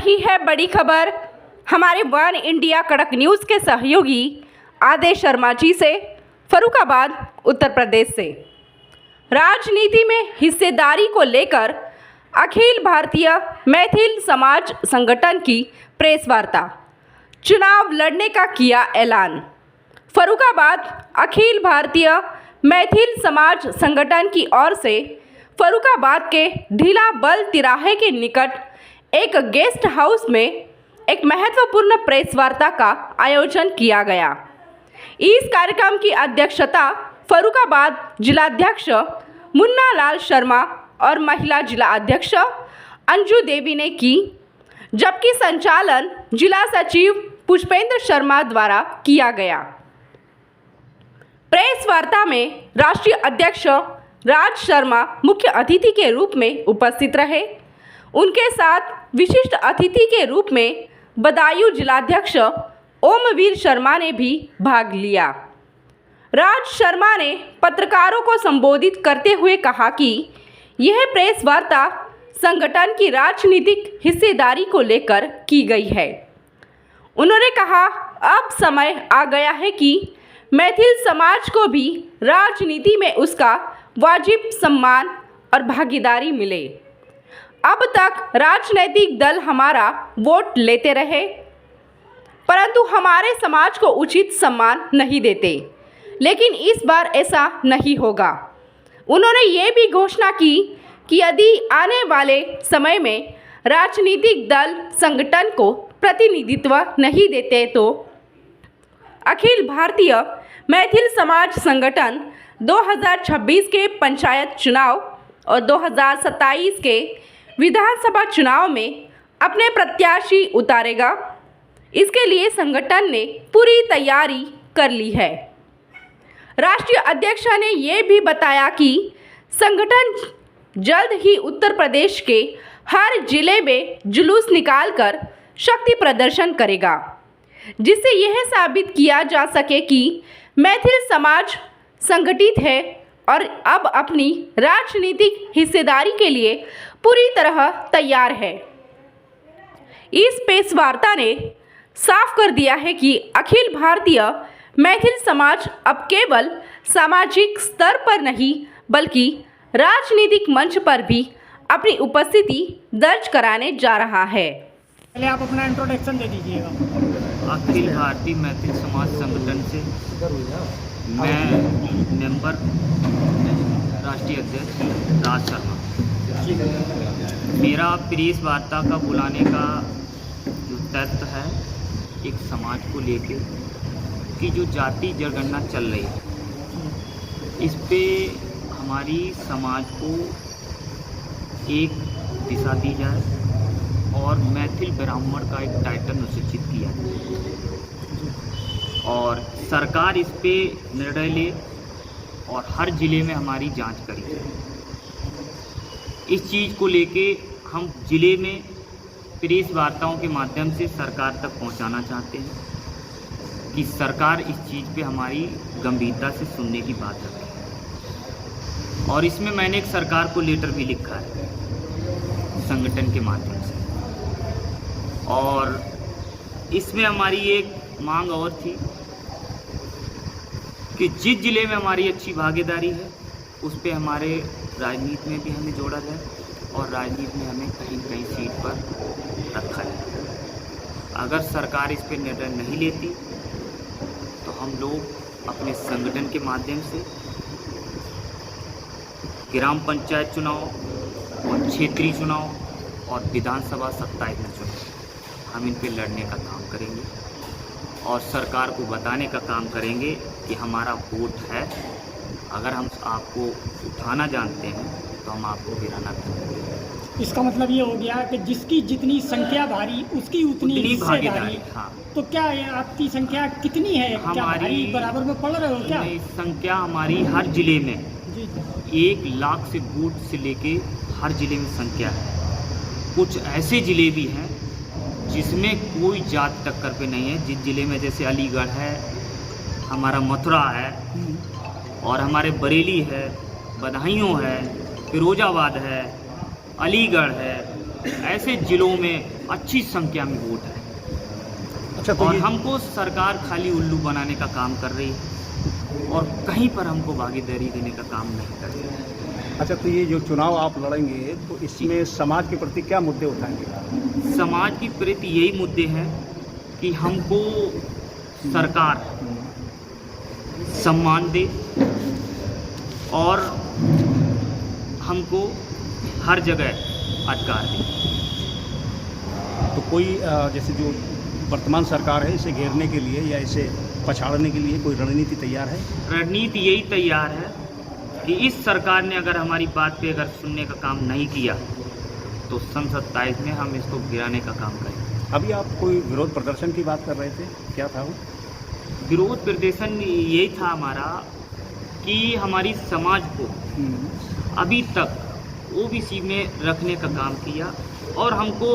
रही है बड़ी खबर हमारे वन इंडिया कड़क न्यूज़ के सहयोगी आदेश शर्मा जी से, फर्रुखाबाद उत्तर प्रदेश से। राजनीति में हिस्सेदारी को लेकर अखिल भारतीय मैथिल समाज संगठन की प्रेस वार्ता, चुनाव लड़ने का किया ऐलान। फर्रुखाबाद अखिल भारतीय मैथिल समाज संगठन की ओर से फर्रुखाबाद के ढीला बल तिराहे के निकट एक गेस्ट हाउस में एक महत्वपूर्ण प्रेस वार्ता का आयोजन किया गया। इस कार्यक्रम की अध्यक्षता फर्रुखाबाद जिलाध्यक्ष मुन्ना लाल शर्मा और महिला जिला अध्यक्ष अंजू देवी ने की, जबकि संचालन जिला सचिव पुष्पेंद्र शर्मा द्वारा किया गया। प्रेस वार्ता में राष्ट्रीय अध्यक्ष राज शर्मा मुख्य अतिथि के रूप में उपस्थित रहे। उनके साथ विशिष्ट अतिथि के रूप में बदायूं जिलाध्यक्ष ओमवीर शर्मा ने भी भाग लिया। राज शर्मा ने पत्रकारों को संबोधित करते हुए कहा कि यह प्रेस वार्ता संगठन की राजनीतिक हिस्सेदारी को लेकर की गई है। उन्होंने कहा, अब समय आ गया है कि मैथिल समाज को भी राजनीति में उसका वाजिब सम्मान और भागीदारी मिले। अब तक राजनीतिक दल हमारा वोट लेते रहे, परंतु हमारे समाज को उचित सम्मान नहीं देते, लेकिन इस बार ऐसा नहीं होगा। उन्होंने ये भी घोषणा की कि यदि आने वाले समय में राजनीतिक दल संगठन को प्रतिनिधित्व नहीं देते तो अखिल भारतीय मैथिल समाज संगठन 2026 के पंचायत चुनाव और 2027 के विधानसभा चुनाव में अपने प्रत्याशी उतारेगा। इसके लिए संगठन ने पूरी तैयारी कर ली है। राष्ट्रीय अध्यक्ष ने ये भी बताया कि संगठन जल्द ही उत्तर प्रदेश के हर जिले में जुलूस निकालकर शक्ति प्रदर्शन करेगा, जिससे यह साबित किया जा सके कि मैथिल समाज संगठित है और अब अपनी राजनीतिक हिस्सेदारी के लिए पूरी तरह तैयार है। इस प्रेस वार्ता ने साफ कर दिया है कि अखिल भारतीय मैथिल समाज अब केवल सामाजिक स्तर पर नहीं बल्कि राजनीतिक मंच पर भी अपनी उपस्थिति दर्ज कराने जा रहा है। पहले आप अपना इंट्रोडक्शन दे दीजिएगा। अखिल भारतीय मैथिल समाज संगठन से मैं मेंबर राष्ट्रीय अध्यक्ष राज शर्मा। मेरा प्रेस वार्ता का बुलाने का जो तथ्य है, एक समाज को लेके कि जो जाति जनगणना चल रही है, इस पे हमारी समाज को एक दिशा दी जाए और मैथिल ब्राह्मण का एक टाइटल निश्चित किया जाए और सरकार इस पे निर्णय ले और हर ज़िले में हमारी जांच करी जाए। इस चीज़ को लेके हम ज़िले में प्रेस वार्ताओं के माध्यम से सरकार तक पहुंचाना चाहते हैं कि सरकार इस चीज़ पे हमारी गंभीरता से सुनने की बात रखे। और इसमें मैंने एक सरकार को लेटर भी लिखा है संगठन के माध्यम से, और इसमें हमारी एक मांग और थी कि जिस ज़िले में हमारी अच्छी भागीदारी है उस पे हमारे राजनीति में भी हमें जोड़ा जाए और राजनीति में हमें कहीं कहीं सीट पर रखा जाए। अगर सरकार इस पे निर्णय नहीं लेती तो हम लोग अपने संगठन के माध्यम से ग्राम पंचायत चुनाव और क्षेत्रीय चुनाव और विधानसभा 27 में चुनाव हम इन पे लड़ने का काम करेंगे और सरकार को बताने का काम करेंगे कि हमारा वोट है। अगर हम आपको उठाना जानते हैं तो हम आपको गिराना करेंगे। इसका मतलब ये हो गया कि जिसकी जितनी संख्या भारी उसकी उतनी हिस्सेदारी। हाँ, तो क्या आपकी संख्या कितनी है? हमारी बराबर में पढ़ रहे हो क्या? संख्या हमारी हर जिले में जी 1 लाख से बूथ से लेके हर जिले में संख्या है। कुछ ऐसे ज़िले भी हैं जिसमें कोई जात टक्कर पे नहीं है। जिस ज़िले में जैसे अलीगढ़ है, हमारा मथुरा है और हमारे बरेली है, बदायूं है, फिरोजाबाद है, अलीगढ़ है, ऐसे जिलों में अच्छी संख्या में वोट है। अच्छा, तो और ये हमको सरकार खाली उल्लू बनाने का काम कर रही है और कहीं पर हमको भागीदारी देने का काम नहीं कर रही है। अच्छा, तो ये जो चुनाव आप लड़ेंगे तो इसमें समाज के प्रति क्या मुद्दे उठाएंगे? समाज की प्रति यही मुद्दे हैं कि हमको सरकार सम्मान दे और हमको हर जगह अधिकार दे। तो कोई जैसे जो वर्तमान सरकार है इसे घेरने के लिए या इसे पछाड़ने के लिए कोई रणनीति तैयार है? रणनीति यही तैयार है कि इस सरकार ने अगर हमारी बात पे अगर सुनने का काम नहीं किया तो सन 27 में हम इसको गिराने का काम करेंगे। अभी आप कोई विरोध प्रदर्शन की बात कर रहे थे, क्या था वो? विरोध प्रदर्शन यही था हमारा कि हमारी समाज को अभी तक ओबीसी में रखने का काम किया और हमको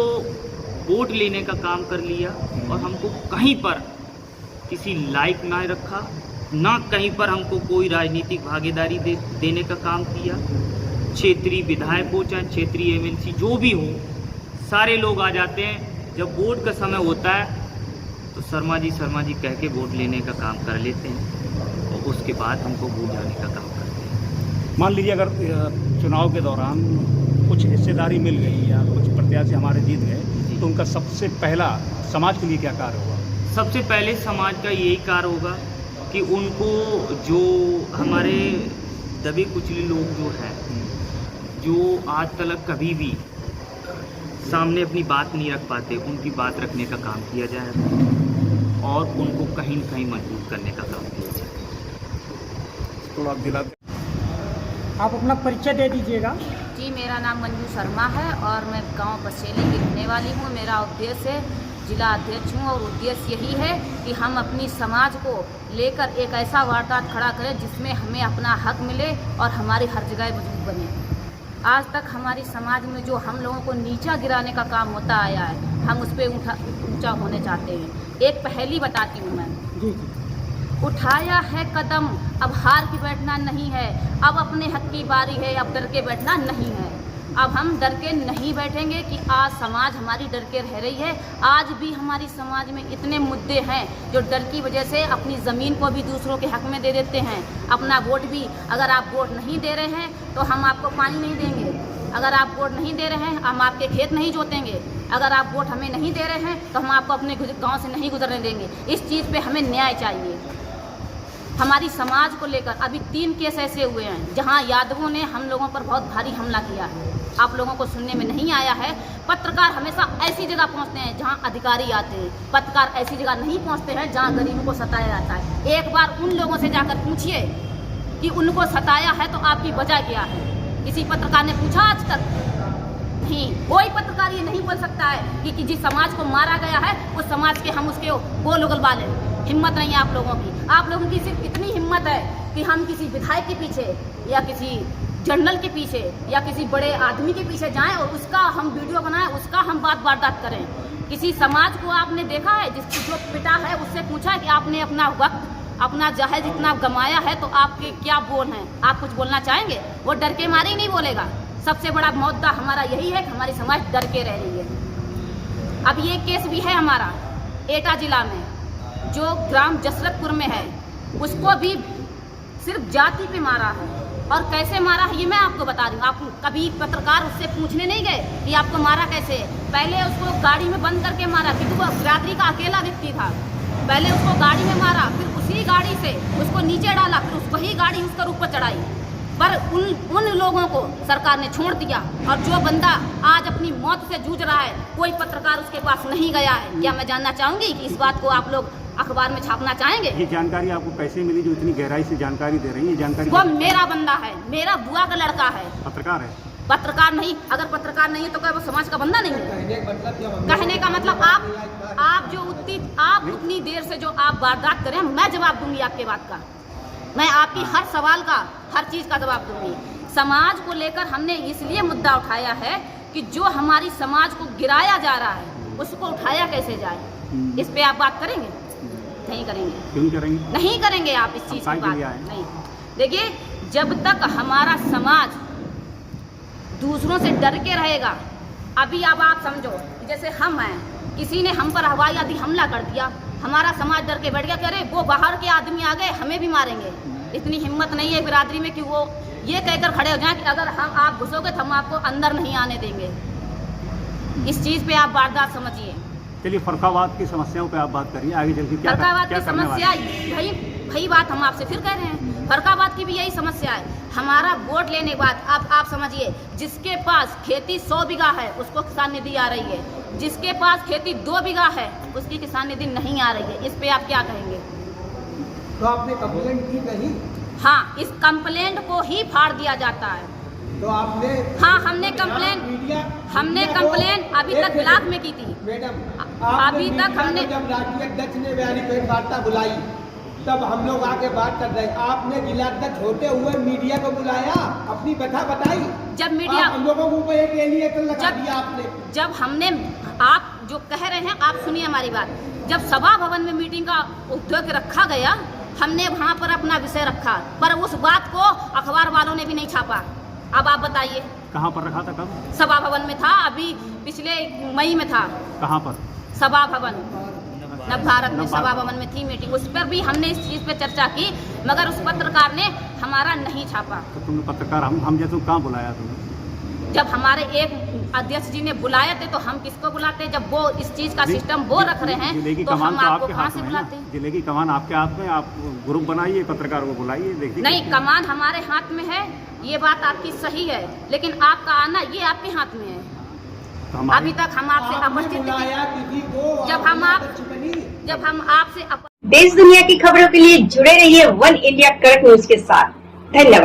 वोट लेने का काम कर लिया और हमको कहीं पर किसी लायक ना रखा, ना कहीं पर हमको कोई राजनीतिक भागीदारी देने का काम किया। क्षेत्रीय विधायक हो चाहे क्षेत्रीय एमएलसी जो भी हो, सारे लोग आ जाते हैं। जब वोट का समय होता है तो शर्मा जी कह के वोट लेने का काम कर लेते हैं और उसके बाद हमको वोट जाने का काम करते हैं। मान लीजिए अगर चुनाव के दौरान कुछ हिस्सेदारी मिल गई या कुछ प्रत्याशी हमारे जीत गए तो उनका सबसे पहला समाज के लिए क्या कार्य होगा? सबसे पहले समाज का यही कार्य होगा कि उनको जो हमारे दबे कुचले लोग जो हैं, जो आज तक कभी भी सामने अपनी बात नहीं रख पाते, उनकी बात रखने का काम किया जाए और उनको कहीं न कहीं मजबूत करने का काम किया जाए। तो आप दिला आप अपना परिचय दे दीजिएगा। जी, मेरा नाम मंजू शर्मा है और मैं गांव बसेली की रहने वाली हूँ। मेरा उद्देश्य जिला अध्यक्ष हूँ और उद्देश्य यही है कि हम अपनी समाज को लेकर एक ऐसा वार्तालाप खड़ा करें जिसमें हमें अपना हक मिले और हमारी हर जगह वजूद बने। आज तक हमारी समाज में जो हम लोगों को नीचा गिराने का काम होता आया है, हम उस पर ऊंचा होने चाहते हैं। एक पहेली बताती हूँ मैं। जी। उठाया है कदम, अब हार के बैठना नहीं है, अब अपने हक की बारी है, अब डर के बैठना नहीं है। अब हम डर के नहीं बैठेंगे कि आज समाज हमारी डर के रह रही है। आज भी हमारी समाज में इतने मुद्दे हैं जो डर की वजह से अपनी ज़मीन को भी दूसरों के हक में दे देते हैं। अपना वोट भी, अगर आप वोट नहीं दे रहे हैं तो हम आपको पानी नहीं देंगे, अगर आप वोट नहीं दे रहे हैं हम आपके खेत नहीं जोतेंगे, अगर आप वोट हमें नहीं दे रहे हैं तो हम आपको अपने गांव से नहीं गुजरने देंगे। इस चीज़ पे हमें न्याय चाहिए। हमारी समाज को लेकर अभी 3 केस ऐसे हुए हैं जहां यादवों ने हम लोगों पर बहुत भारी हमला किया है। आप लोगों को सुनने में नहीं आया है। पत्रकार हमेशा ऐसी जगह पहुंचते हैं जहां अधिकारी आते हैं, पत्रकार ऐसी जगह नहीं पहुंचते हैं जहां गरीबों को सताया जाता है। एक बार उन लोगों से जाकर पूछिए कि उनको सताया है तो आपकी वजह क्या है। किसी पत्रकार ने पूछा आज तक? नहीं। कोई पत्रकार ये नहीं बोल सकता है कि जिस समाज को मारा गया है उस समाज के हम उसके गोल उगलवा लें। हिम्मत नहीं है आप लोगों की। आप लोगों की सिर्फ इतनी हिम्मत है कि हम किसी विधायक के पीछे या किसी जनरल के पीछे या किसी बड़े आदमी के पीछे जाएं और उसका हम वीडियो बनाएं, उसका हम बात वारदात करें। किसी समाज को आपने देखा है जिसकी जो पिता है उससे पूछा है कि आपने अपना वक्त, अपना जहेज इतना गंवाया है तो आपके क्या बोल हैं, आप कुछ बोलना चाहेंगे? वो डर के मारे ही नहीं बोलेगा। सबसे बड़ा मुद्दा हमारा यही है कि हमारी समाज डर के रह रही है। अब ये केस भी है हमारा एटा जिला में, जो ग्राम जसरतपुर में है, उसको भी सिर्फ जाति पे मारा है। और कैसे मारा है ये मैं आपको बता रही हूँ। आप कभी पत्रकार उससे पूछने नहीं गए कि आपको मारा कैसे? पहले उसको गाड़ी में बंद करके मारा, क्योंकि वो रात्रि का अकेला व्यक्ति था। पहले उसको गाड़ी में मारा, फिर उसी गाड़ी से उसको नीचे डाला, फिर वही गाड़ी उसका ऊपर चढ़ाई। पर उन लोगों को सरकार ने छोड़ दिया और जो बंदा आज अपनी मौत से जूझ रहा है, कोई पत्रकार उसके पास नहीं गया है। क्या मैं जानना चाहूँगी कि इस बात को आप लोग अखबार में छापना चाहेंगे? ये जानकारी आपको कैसे मिली जो इतनी गहराई से जानकारी दे रही है? जानकारी वो मेरा बंदा है, मेरा बुआ का लड़का है। पत्रकार है? पत्रकार नहीं। अगर पत्रकार नहीं है तो क्या वो समाज का बंदा नहीं है? कहने का मतलब आप उतनी देर से जो आप वारदात करें, मैं जवाब दूंगी आपके बात का। मैं आपकी हर सवाल का, हर चीज़ का जवाब दूंगी। समाज को लेकर हमने इसलिए मुद्दा उठाया है कि जो हमारी समाज को गिराया जा रहा है उसको उठाया कैसे जाए। इस पे आप बात करेंगे? नहीं करेंगे। क्यों करेंगे? नहीं करेंगे आप इस चीज़ की बात नहीं। देखिए, जब तक हमारा समाज दूसरों से डर के रहेगा अभी अब आप समझो, जैसे हम हैं, किसी ने हम पर हवाई आदि हमला कर दिया, हमारा समाज डर के बैठ गया कि अरे वो बाहर के आदमी आ गए, हमें भी मारेंगे। इतनी हिम्मत नहीं है बिरादरी में कि वो ये कहकर खड़े हो जाएं कि अगर हम आप घुसोगे तो हम आपको अंदर नहीं आने देंगे। इस चीज़ पे आप वारदात समझिए। चलिए, फर्रुखाबाद की समस्याओं पे आप बात करिए, आगे चल के क्या फर्रुखाबाद की करने वाले समस्या वही बात हम आपसे फिर कह रहे हैं। फर्रुखाबाद की भी यही समस्या है। हमारा वोट लेने के बाद अब आप समझिए, जिसके पास खेती 100 बीघा है उसको किसान निधि आ रही है, जिसके पास खेती 2 बीघा है उसकी किसान निधि नहीं आ रही है। इस पे आप क्या कहेंगे? तो आपने कंप्लेंट की नहीं? हाँ, इस कंप्लेंट को ही फाड़ दिया जाता है। तो आपने? हाँ, हमने कंप्लेंट अभी तक ब्लॉक में की थी मैडम। अभी तक हमने, जब राष्ट्रीय अध्यक्ष ने बैरिकेड वार्ता बुलाई तब हम लोग आके बात कर रहे हैं, आपने जिलाध्यक्ष होते हुए मीडिया को बुलाया, अपनी व्यथा बताई। जब मीडिया हम लोगों को ऊपर एक एलिगेटर लगा दिया आपने। जब हमने, आप जो कह रहे हैं आप सुनिए हमारी बात, जब सभा भवन में मीटिंग का उद्योग रखा गया, हमने वहाँ पर अपना विषय रखा, पर उस बात को अखबार वालों ने भी नहीं छापा। अब आप बताइए कहाँ पर रखा था? कब? सभा भवन में था, अभी पिछले मई में था। कहाँ पर? सभा भवन नव भारत में सभा भवन में थी मीटिंग, उस पर भी हमने इस चीज़ पे चर्चा की, मगर उस पत्रकार ने हमारा नहीं छापा। तो तुमने पत्रकार हम जैसे कहाँ बुलाया तुम्हें? जब हमारे एक अध्यक्ष जी ने बुलाए थे तो हम किसको बुलाते? जब वो इस चीज़ का सिस्टम वो रख रहे हैं तो हम आपको कहाँ से बुलाते? जिले की कमान आपके हाथ में, आप ग्रुप बनाइए, पत्रकारों को बुलाइए, देखिए। नहीं, कमान हमारे हाथ में है, ये बात आपकी सही है, लेकिन आपका आना ये आपके हाथ में है। तो अभी तक हम आपसे उपस्थित जब हम आपसे देश दुनिया की खबरों के लिए जुड़े रहिए वन इंडिया कड़क न्यूज के साथ। धन्यवाद।